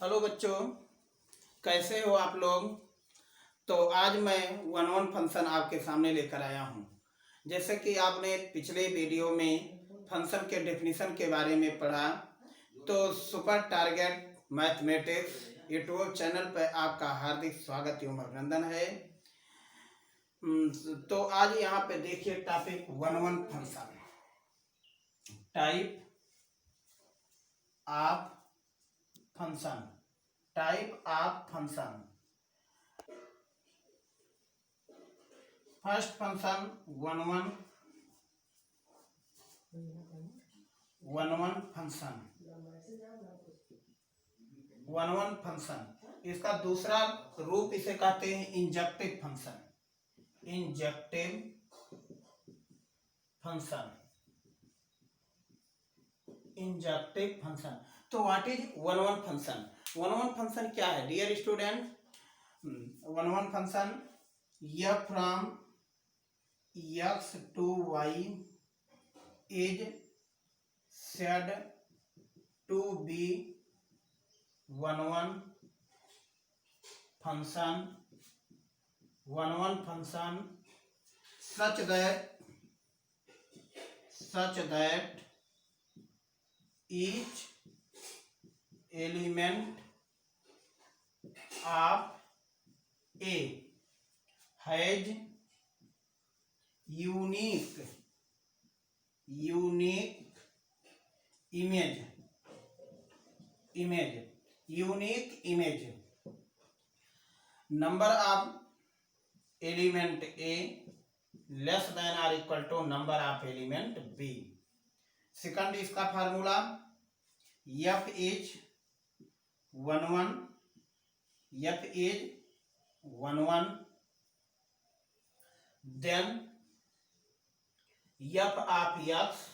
Hello बच्चों, कैसे हो आप लोग। तो आज मैं वन वन फंक्शन आपके सामने लेकर आया हूँ। जैसे कि आपने पिछले वीडियो में फंक्शन के डेफिनेशन के बारे में पढ़ा, तो super target mathematics YouTube channel पर आपका हार्दिक स्वागत एवं अभिनंदन है। तो आज यहाँ पे देखिए topic one one function, type of function, type of function. First function one one function. इसका दूसरा रूप इसे कहते हैं इंजेक्टिव फंक्शन। तो what is one one function? One one function क्या है dear student? One one function f from x to y is said to be one one function such that each element of A has unique image number of element A less than or equal to number of element B. Second इसका formula f is 1 1, then f of x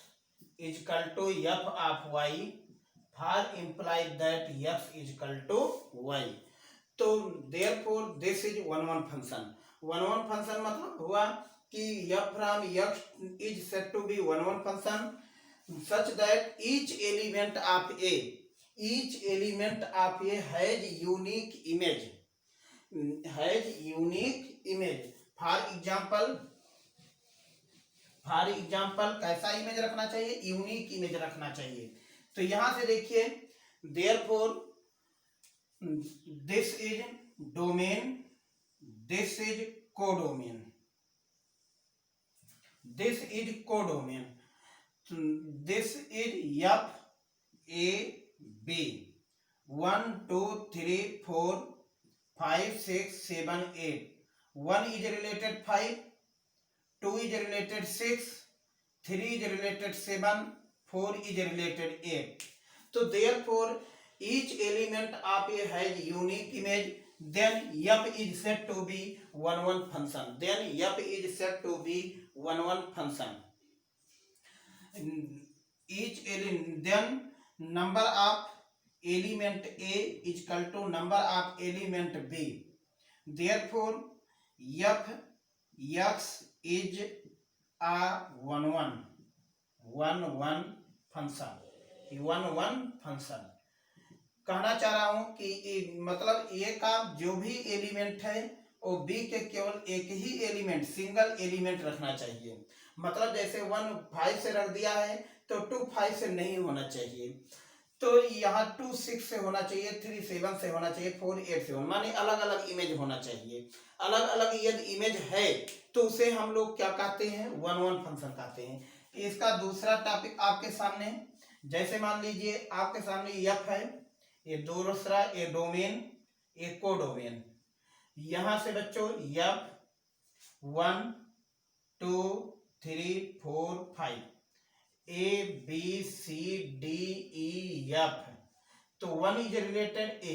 is equal to f of y for implied that x is equal to y. तो therefore this is one one function. one one function मतलब हुआ कि f from x is said to be one one function such that each element of A has unique image. For example कैसा image रखना चाहिए? Unique image रखना चाहिए। तो यहां से देखिए therefore this is domain, this is codomain, this is f a b 1 2 3 4 5 6 7 8 1 is related 5, 2 is related 6, 3 is related 7, 4 is related 8. So therefore each element of A has unique image, then f is said to be one one function. Each element, then number of element A is equal to number of element B. Therefore f x is a one one function. कहना चाह रहा हूं कि मतलब A का जो भी element है वो B के केवल एक ही एलिमेंट, सिंगल एलिमेंट रखना चाहिए। मतलब जैसे 1 5 से रख दिया है तो 2 5 से नहीं होना चाहिए, तो यहाँ 2 6 से होना चाहिए, 3 7 से होना चाहिए, 4 8 से होना, माने अलग अलग इमेज होना चाहिए। अलग अलग यदि इमेज है तो उसे हम लोग क्या कहते हैं? वन वन फंक्शन कहते हैं। इसका दूसरा टॉपिक आपके सामने, जैसे मान लीजिए आपके सामने f है, ये दूसरा ये डोमेन, ये कोडोमेन। यहां से बच्चों f 1 2 3 4 5 A B C D E F. तो 1 is related A,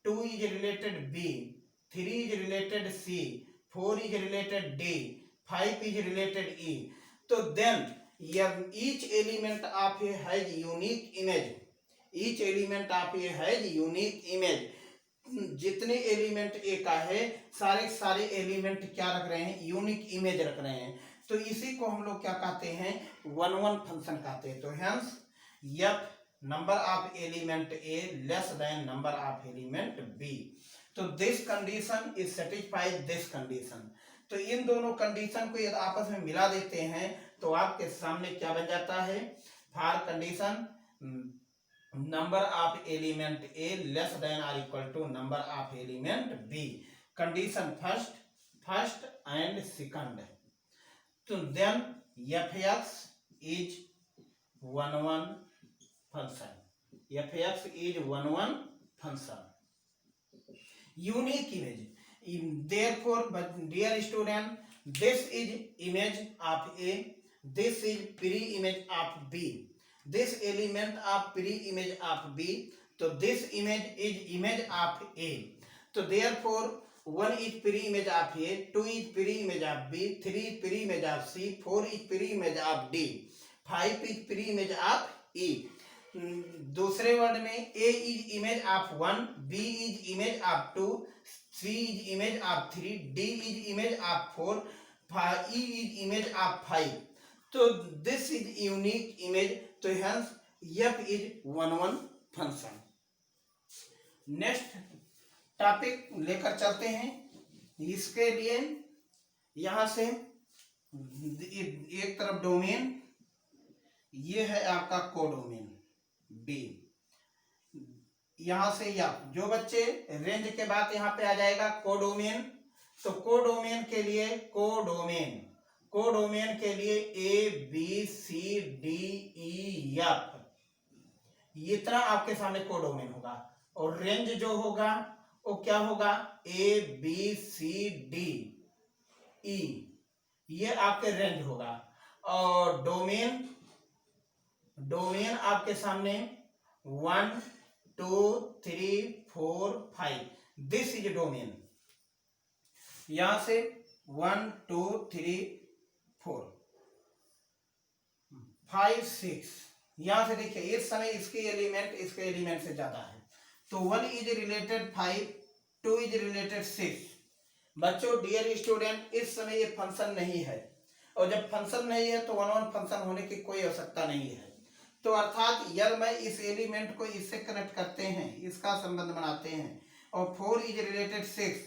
2 is related B, 3 is related C, 4 is related D, 5 is related E. तो then each element of A has unique image. जितने element ए का है सारे element क्या रख रहे हैं? यूनिक इमेज रख रहे हैं। तो इसी को हम लोग क्या कहते हैं? वन वन फंक्शन कहते हैं। तो hence f number of element A less than number of element B. तो this condition is satisfied this condition. तो इन दोनों कंडीशन को यदि आपस में मिला देते हैं तो आपके सामने क्या बन जाता है, for condition number of element A less than और equal to number of element B, condition first and second, तो then F X is 1 function, F X is 1 function, unique image. Therefore, but dear student, this is image of A, this is pre-image of B, this element of pre-image of B, so this image is image of A. So therefore, 1 is pre-image of A, 2 is pre-image of B, 3 is pre-image of C, 4 is pre-image of D, 5 is pre-image of E. दूसरे word में A is image of 1, B is image of 2, C is image of 3, D is image of 4, E is image of 5. तो this is unique image, तो hence F is 1 function. Next topic लेकर चलते हैं. इसके लिए यहां से एक तरफ डोमेन, ये है आपका कोडोमेन बी, यहां से या जो बच्चे रेंज के बाद यहां पे आ जाएगा कोडोमेन, तो कोडोमेन के लिए कोडोमेन के लिए A B C D E F, इतना आपके सामने कोडोमेन होगा. और रेंज जो होगा वो क्या होगा, ए बी सी डी ई, ये आपके रेंज होगा. और डोमेन आपके सामने 1 2 3 4 5, दिस इज डोमेन. यहां से 1 2 3 4 5 6, यहां से देखिए इस समय इसके एलिमेंट से ज्यादा है, तो 1 इज रिलेटेड 5, 2 इज रिलेटेड 6. बच्चों डियर स्टूडेंट, इस समय ये फंक्शन नहीं है, और जब फंक्शन नहीं है तो 1 फंक्शन होने की कोई आवश्यकता नहीं है. तो अर्थात यदि मैं इस एलिमेंट को इससे कनेक्ट करते हैं, इसका संबंध बनाते हैं, और 4 इज रिलेटेड 6,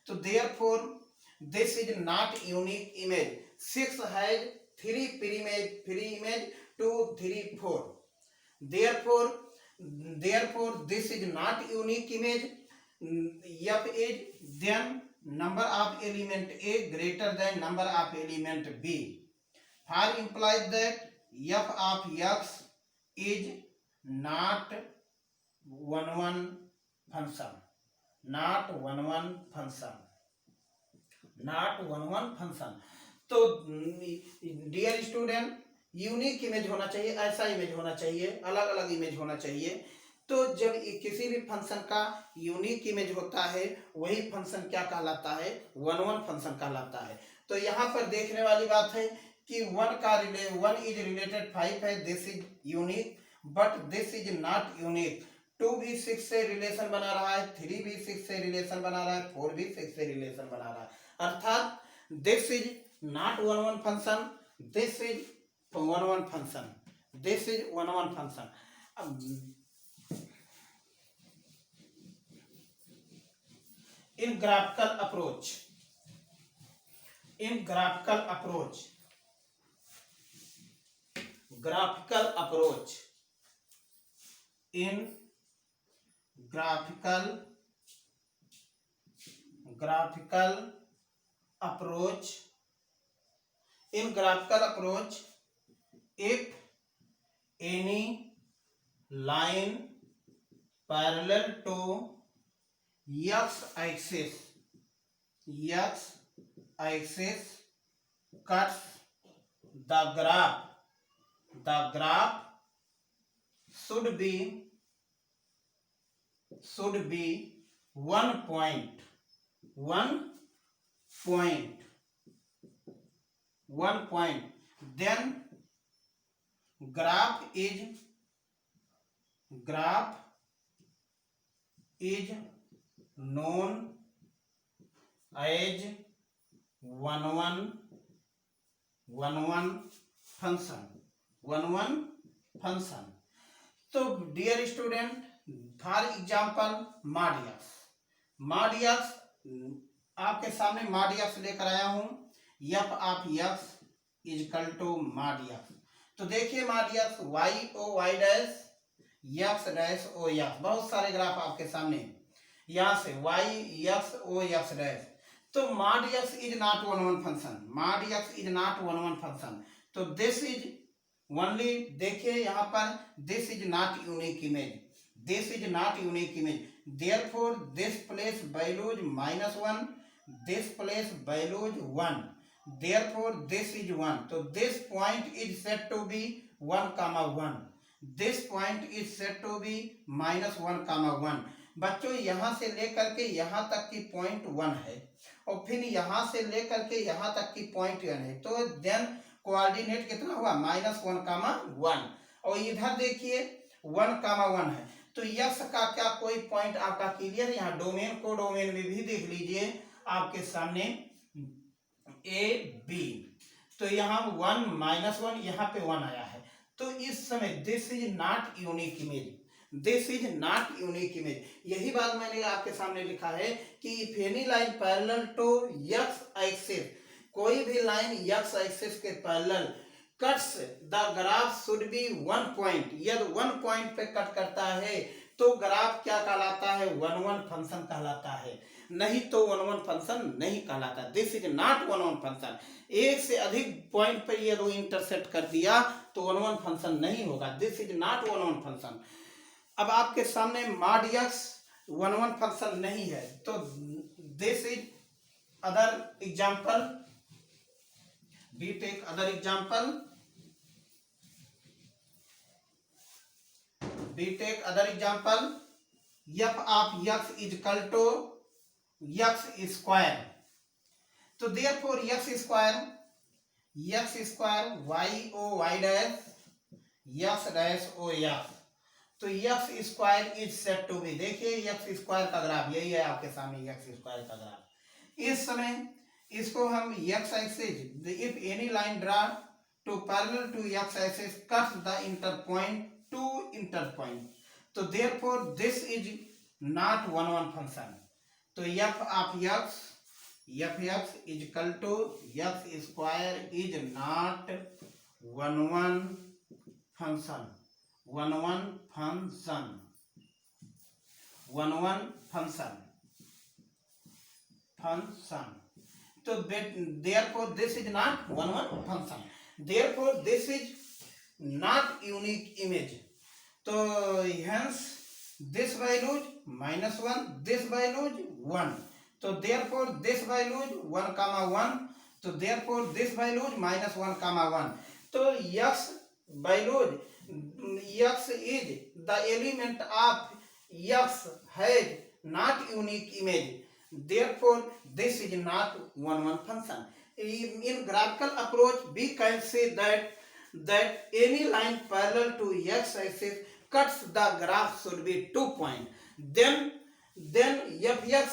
तो therefore this is not unique image. 6 has 3 pre image 2 3 4, therefore this is not unique image. F is then number of element A greater than number of element B. For implies that F of X is not 1 function, not 1 function. तो dear student, unique image होना चाहिए, ऐसा image होना चाहिए, अलग अलग image होना चाहिए. तो जब किसी भी फंक्शन का यूनिक इमेज होता है, वही फंक्शन क्या कहलाता है, 1 फंक्शन कहलाता है. तो यहाँ पर देखने वाली बात है कि 1 इज रिलेटेड 5 है, this is unique, but this is not unique. 2 भी 6 से रिलेशन बना रहा है, 3 भी 6 से रिलेशन बना रहा है, 4 भी 6 से रिलेशन बना रहा है. अर्थात this is not 1 function, this is 1 function, this is 1 function. In graphical approach, in graphical approach, graphical approach, in graphical approach, in graphical approach, if any line parallel to x axis cuts the graph should be 1 point, then graph is known as 1 function. तो dear student, for example mod x आपके सामने mod x लेकर आया हूं, f of x equal to mod x. तो देखिए mod x Y O Y dash x dash ओ x, बहुत सारे ग्राफ आपके सामने, यहाँ से y x o x dash. तो mod x is not one one function, mod x is not one one function. तो दिस इज ओनली, देखिए यहाँ पर this is not unique image, this is not unique image, therefore this place values -1, this place values 1, therefore this is 1। तो this point is set to be 1, 1, this point is set to be -1, 1। बच्चों यहाँ से लेकर के यहाँ तक की point 1 है, और फिर यहाँ से लेकर के यहाँ तक की पॉइंट 1 है, तो देन कोऑर्डिनेट कितना हुआ -1, 1। और इधर देखिए 1, 1 है, तो यक्स का क्या कोई पॉइंट आपका क्लियर है? यहाँ डोमेन को डोमेन में भी देख लीजिए आपके सामने ए बी, तो यहाँ 1, -1, यहाँ पे 1 आया है। तो इस समय this is not unique image, this is not unique image. यही बात मैंने आपके सामने लिखा है कि if any line parallel to x axis, कोई भी लाइन एक्स एक्सिस के parallel cuts the graph should be 1 point, यदि 1 पॉइंट पे कट करता है तो ग्राफ क्या कहलाता है? 1, 1 फंक्शन कहलाता है, नहीं तो 1, 1 फंक्शन नहीं कहलाता। This is not 1, 1 function. एक से अधिक पॉइंट पर यदि इंटरसेक्ट कर दिया तो 1, 1 फंक्शन नहीं होगा, दिस इज नॉट 1, 1 फंक्शन। अब आपके सामने मॉड एक्स 1, 1 फंक्शन नहीं है, तो this is other example, we take other example, we take other example, f of x is equal to x square। तो therefore x square y o y dash x dash o x, तो x square is set to be, देखिए x square का graph यही है आपके सामने, x square का graph. इस समय इसको हम x axis, if any line draw to parallel to x axis cuts the inter point to inter point, तो therefore this is not 1, 1 function. तो f of x is equal to x square is not 1, 1 function, 1, 1 function, 1, 1 function. So therefore this is not 1, 1 function, therefore this is not unique image। तो hence this value -1, this value 1, तो therefore this value 1, 1, तो therefore this value -1, 1। तो x value, x is the element of x has not unique image, therefore this is not 1, 1 function। In graphical approach we can say that any line parallel to x axis cuts the graph should be 2 point, then fx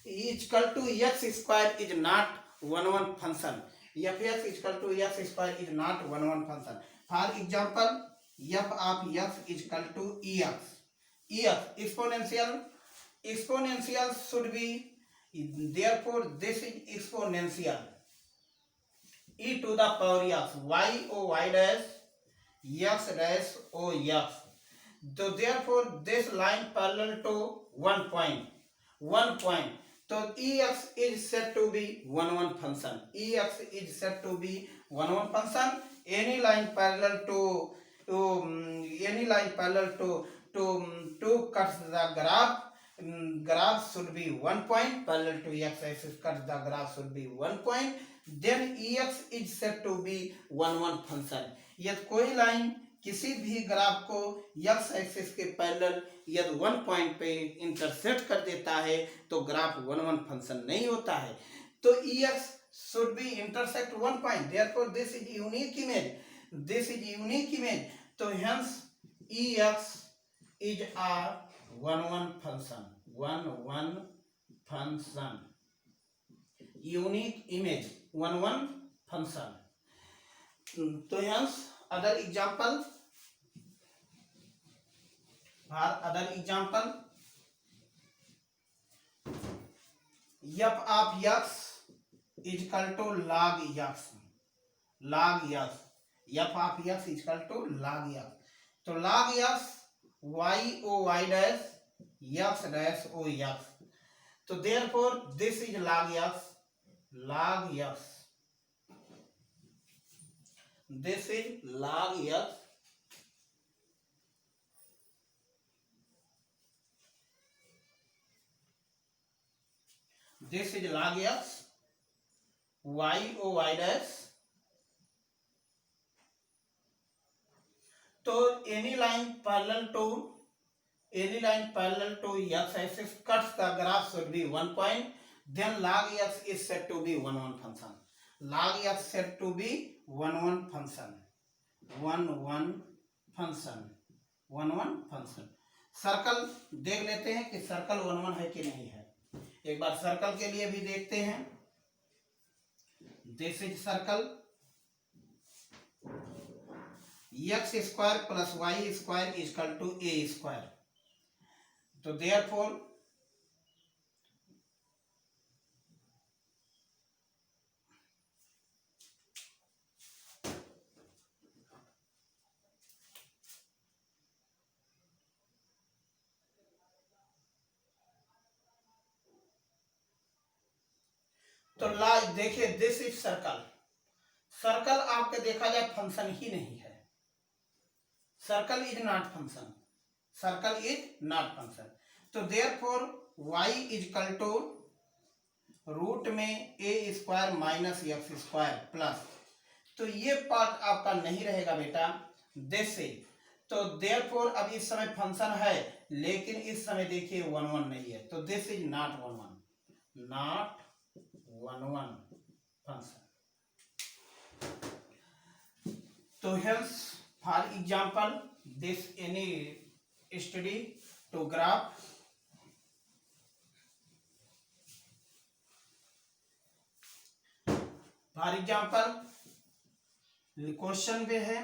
is equal to x square is not 1, 1 function, fx is equal to x square is not 1, 1 function। For example, f of x is equal to ex, exponential should be, therefore this is exponential, e to the power x y o y dash x dash o x। So therefore this line parallel to 1 point, so ex is said to be 1, 1 function, ex is said to be 1, 1 function। any line parallel to cuts the graph should be 1 point, parallel to x axis cuts the graph should be 1 point, then ex is said to be 1, 1 function। यदि कोई line किसी भी graph को x axis के parallel यदि 1 point पे intersect कर देता है तो ग्राफ 1, 1 फंक्शन नहीं होता है। तो ex should be intersect 1 point, therefore this is unique image, this is unique image। तो hence ex is a 1, 1 function, 1, 1 function, unique image 1, 1 function। तो hence other example, for other example F of X is equal to log X, log X, F of X is equal to log X. तो log X Y O Y dash x dash ओ X, तो therefore this is log X, log X, this is log X this is log x y o y dash। तो any line parallel to x axis cuts the graph should be 1 point, then log x is said to be 1 function, log x said to be 1 function, 1 function। Circle देख लेते हैं कि circle 1 है कि नहीं है। एक बार सर्कल के लिए भी देखते हैं। This is circle, x square plus y square is equal to a square. तो देयरफॉर तो देखिए दिस इज सर्कल, सर्कल आपके देखा जाए फंक्शन ही नहीं है, circle is not function, circle is not function. तो therefore y is equal to root में A square minus X square plus, तो ये पार्ट आपका नहीं रहेगा बेटा, दिस इज। तो देयरफॉर अब इस समय फंक्शन है लेकिन इस समय देखिए 1 नहीं है, तो दिस इज नॉट 1 फंक्शन। तो hence for example this any study to graph for example question में है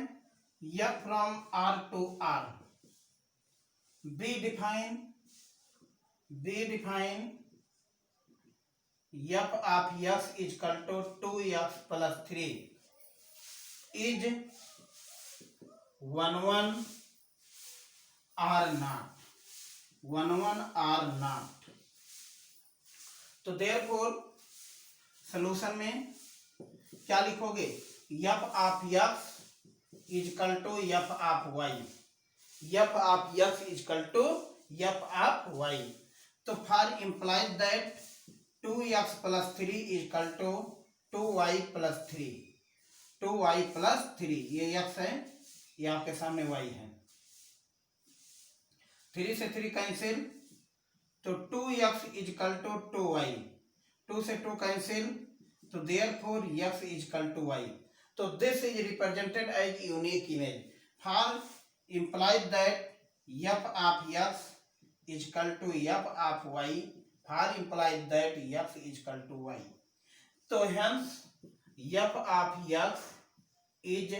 f from r to r, be define f of x is equal to 2x plus 3 is 1 r not. तो therefore solution में क्या लिखोगे, f of x is equal to f of y, f of x is equal to f of y। तो for implies that 2x plus 3 is equal to 2y plus 3, 2y plus 3, ये x है, ये आपके सामने y है, 3 से 3 cancel, तो 2x is equal to 2y, 2 से 2 कैंसिल, तो therefore x is equal to y। तो this is represented as unique image for implies that f of x is equal to f of y, for implies that x is equal to y। तो hence f of x is a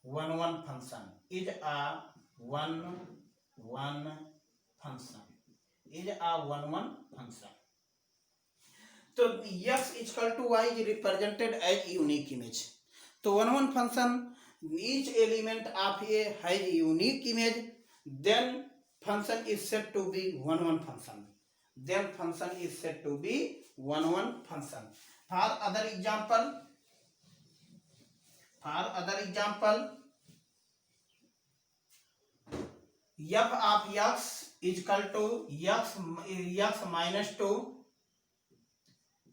1 function, is a 1 function, is a 1 function. तो x equal to y is represented as unique image. तो 1 function, each element of A has unique image, then function is said to be 1 function, then function is said to be 1 function. For other example f of x is equal to x minus 2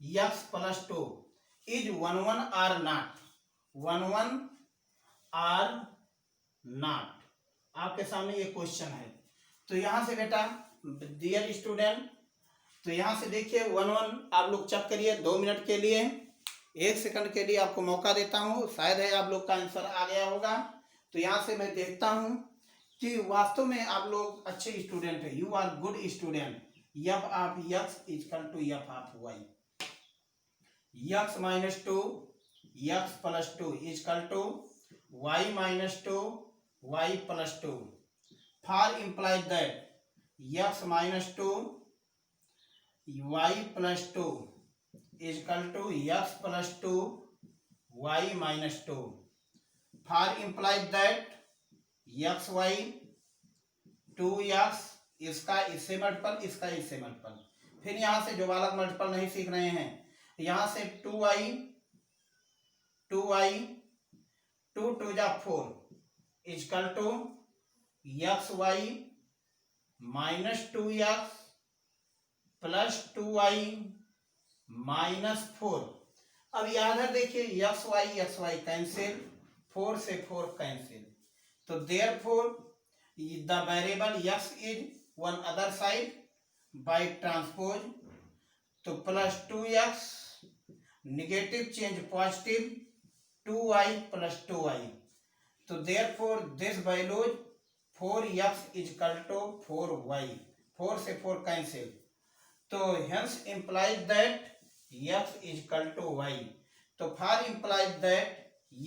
x plus 2 is 1 r not, 1 r not. आपके सामने ये question है। तो यहां से बेटा dear student, तो यहां से देखिए 1 आप लोग चेक करिए 2 मिनट के लिए, 1 सेकंड के लिए आपको मौका देता हूं, शायद है आप लोग का आंसर आ गया होगा। तो यहां से मैं देखता हूं कि वास्तव में आप लोग अच्छे स्टूडेंट है, you are good student. f of x is equal to f of y, x minus 2 x plus 2 is equal to y minus 2 y plus 2, for implies that x minus two Y plus two equal to x plus two Y minus two. For implies that x y to x, इसका इससे multiple, इसका इससे multiple. फिर यहां से जो बालक multiple नहीं सीख रहे हैं, यहां से टू आई टू टू जा four equal to X Y minus two X plus two Y minus four. अब याद है देखिए एक्स वाई कैंसिल, फोर से फोर कैंसिल, तो therefore the variable X is one other side by transpose, तो plus two X negative change positive two Y plus two Y, तो therefore this values four X is equal to four Y, four से four cancel, तो hence implies that x is equal to y, तो for implies that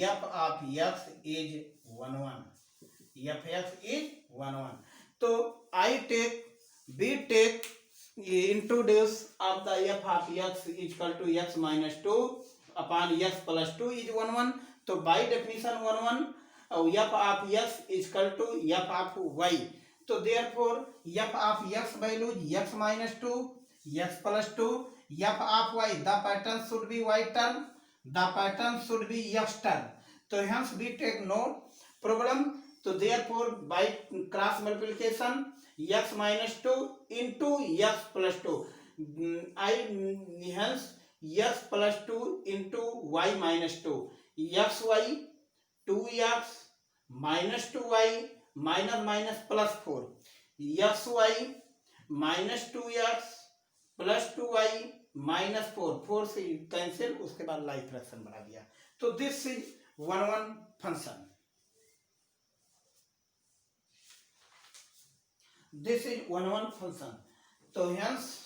f of x is 1 1, f x is 1 1, तो we take introduce of the f of x is equal to x minus 2 upon x plus 2 is 1 1, तो by definition 1 1 और f of x is equal to f of y, तो therefore f of x value x minus 2 x plus 2 f of y, the pattern should be y term, the pattern should be x term, तो hence we take no problem, तो therefore by cross multiplication x minus 2 into x plus 2, hence x plus 2 into y minus 2, xy 2x minus 2y minus minus plus 4, xy minus 2x plus 2y minus 4, 4 से cancel, उसके बाद life fraction बना दिया, तो this is 1 1 function, this is 1 1 function, तो hence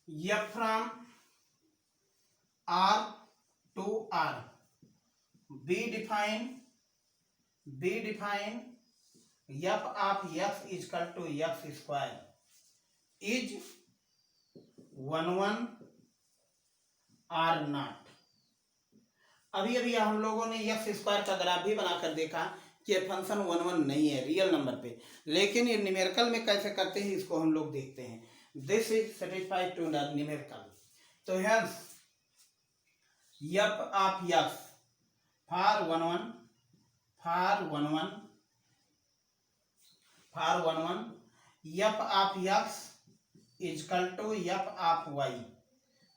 f from R to R, we define f of x is equal to x square is 1 1 or not। अभी अभी हम लोगों ने x स्क्वायर का ग्राफ भी बनाकर देखा कि फंक्शन 1 1 नहीं है रियल नंबर पे, लेकिन ये न्यूमेरिकल में कैसे करते हैं इसको हम लोग देखते हैं। This is satisfied to the numerical, तो hence f of x for 1 1 f of x is equal to f of y,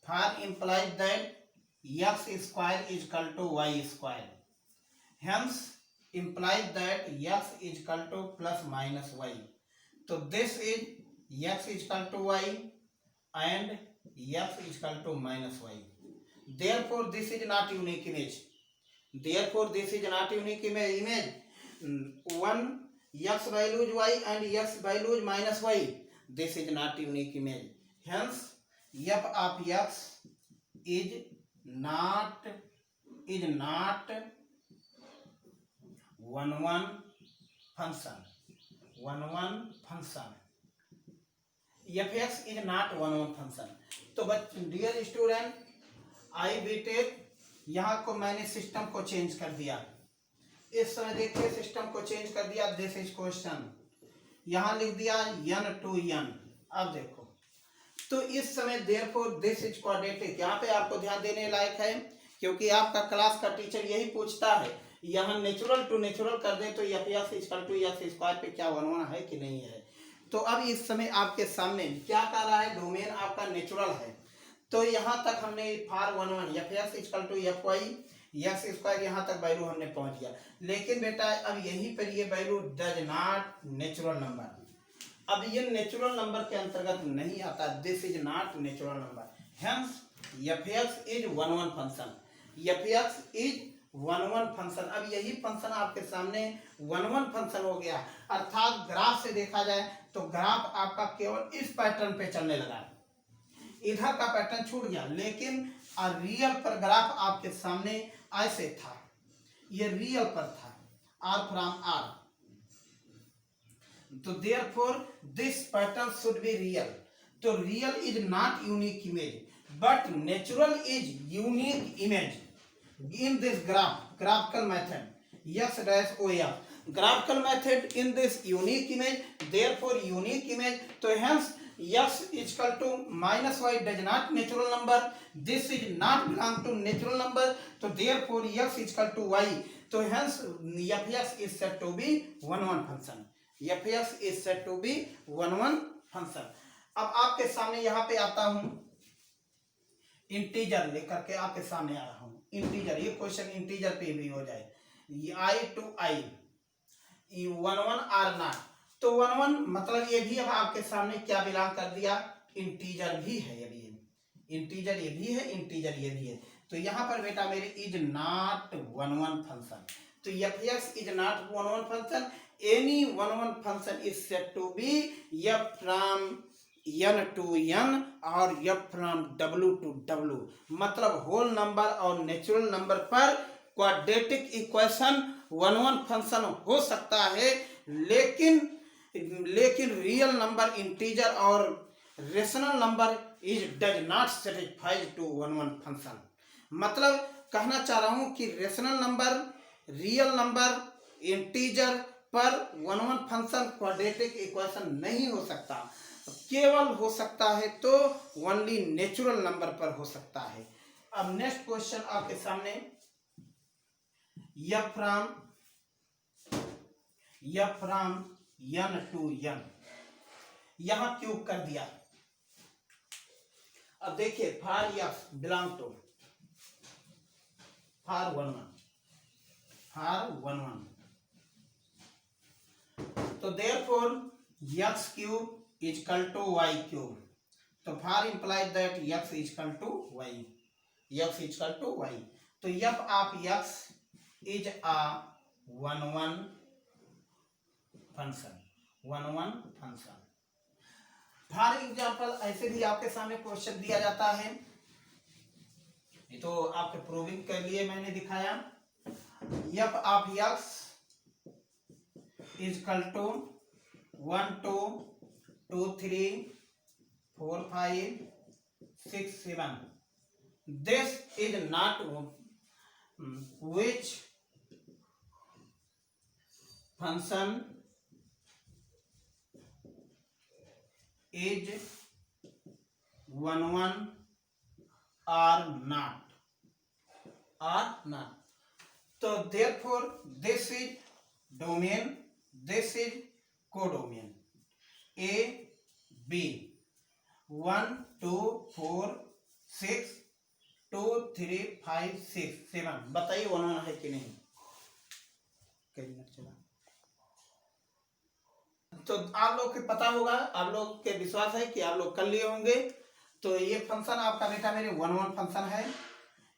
for implies that x square is equal to y square, hence implies that x is equal to plus minus y, तो this is x is equal to y and x is equal to minus y, therefore this is not unique image, therefore this is not unique image, one x values y and x values minus y, this is not unique image, hence f of x is not 1 1 function, 1 1 function, f x is not 1 1 function। तो dear student I BTech यहाँ को मैंने system को change कर दिया, इस समय देखिए सिस्टम को चेंज कर दिया, दिस इज क्वेश्चन, यहाँ लिख दिया n to n, अब देखो तो इस समय देयरफॉर दिस इज क्वाड्रेटिक, यहाँ पे आपको ध्यान देने लायक है क्योंकि आपका क्लास का टीचर यही पूछता है, यहाँ नेचुरल टू नेचुरल कर दे तो f x equal to x square पे क्या 1 1 है कि नहीं है। तो अब इस समय आपके सामने क्या कर रहा है, डोमेन आपका नेचुरल है, तो यहाँ तक हमने for 1 1 f x equal to f y x square यहाँ तक वैल्यू हमने पहुँच गया, लेकिन बेटा अब यहीं पर ये value does not natural number, अब ये नेचुरल नंबर के अंतर्गत नहीं आता, this is not natural number, hence f x is 1 1 function, f x is 1 1 function, अब यही फंक्शन आपके सामने 1 1 फंक्शन हो गया, अर्थात ग्राफ से देखा जाए तो ग्राफ आपका केवल इस पैटर्न पे चलने लगा, इधर का पैटर्न छूट गया, लेकिन रियल पर ग्राफ आपके सामने ऐसे था, ये रियल पर था, R फ्रॉम R, तो therefore this pattern should be real. तो real is not unique image, but natural is unique image in this graphical method. X dash OF graphical method in this unique image, therefore unique image. तो hence x is equal to minus y does not natural number, this is not belong to natural number, तो therefore x is equal to y, तो hence fx is said to be one function, fx is said to be one function. अब आपके सामने यहाँ पे आता हूं, integer लेकर के आपके सामने आ रहा हूं, इंटीजर, ये क्वेश्चन इंटीजर पे भी हो जाए, I to I 1 are not, तो 1 मतलब ये भी अब आपके सामने क्या बिलोंग कर दिया, इंटीजर भी है, ये भी इंटीजर, ये भी है इंटीजर, ये भी है, तो यहाँ पर बेटा मेरे इज नॉट 1 फंक्शन, तो fx is not 1 function, any 1 function is said to be f from n to n और f from w to w, मतलब होल नंबर और नेचुरल नंबर पर क्वाड्रेटिक इक्वेशन 1 फंक्शन हो सकता है, लेकिन रियल नंबर, इंटीजर और rational number is does not satisfy to 1 function. मतलब कहना चाह रहा हूं कि rational number, real number, integer पर 1 फंक्शन क्वाड्रेटिक इक्वेशन नहीं हो सकता, केवल हो सकता है तो ओनली नेचुरल नंबर पर हो सकता है। अब नेक्स्ट क्वेश्चन आपके सामने, f from n to n, यहां क्यूब कर दिया। अब देखिए फार f बिलोंग टू फार 1 तो therefore x cube is equal to y cube, तो फार implies that x is equal to y, x is equal to y, तो f of x is a 1 function, 1 function. For example ऐसे भी आपके सामने question दिया जाता है, ये तो आपके प्रूविंग के लिए मैंने दिखाया, f of x is equal to 1 2 2 3 4 5 6 7, this is not which function is 1 or not, तो therefore this is domain, this is codomain, A B 1 2 4 6 2 3 5 6 7, बताइए 1 है कि नहीं, चला तो आप लोग के पता होगा, आप लोग के विश्वास है कि आप लोग कर लिए होंगे। तो ये फंक्शन आपका बेटा मेरे 1 फंक्शन है।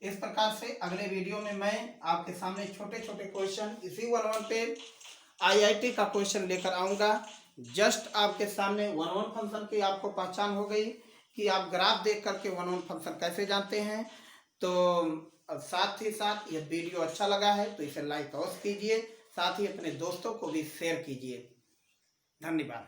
इस प्रकार से अगले वीडियो में मैं आपके सामने छोटे छोटे क्वेश्चन इसी 1 पे IIT का क्वेश्चन लेकर आऊँगा। जस्ट आपके सामने 1 फंक्शन की आपको पहचान हो गई कि आप ग्राफ देख करके 1 फंक्शन कैसे जानते हैं। तो साथ ही साथ यह वीडियो अच्छा लगा है तो इसे लाइक अवश्य कीजिए, साथ ही अपने दोस्तों को भी शेयर कीजिए। धन्यवाद।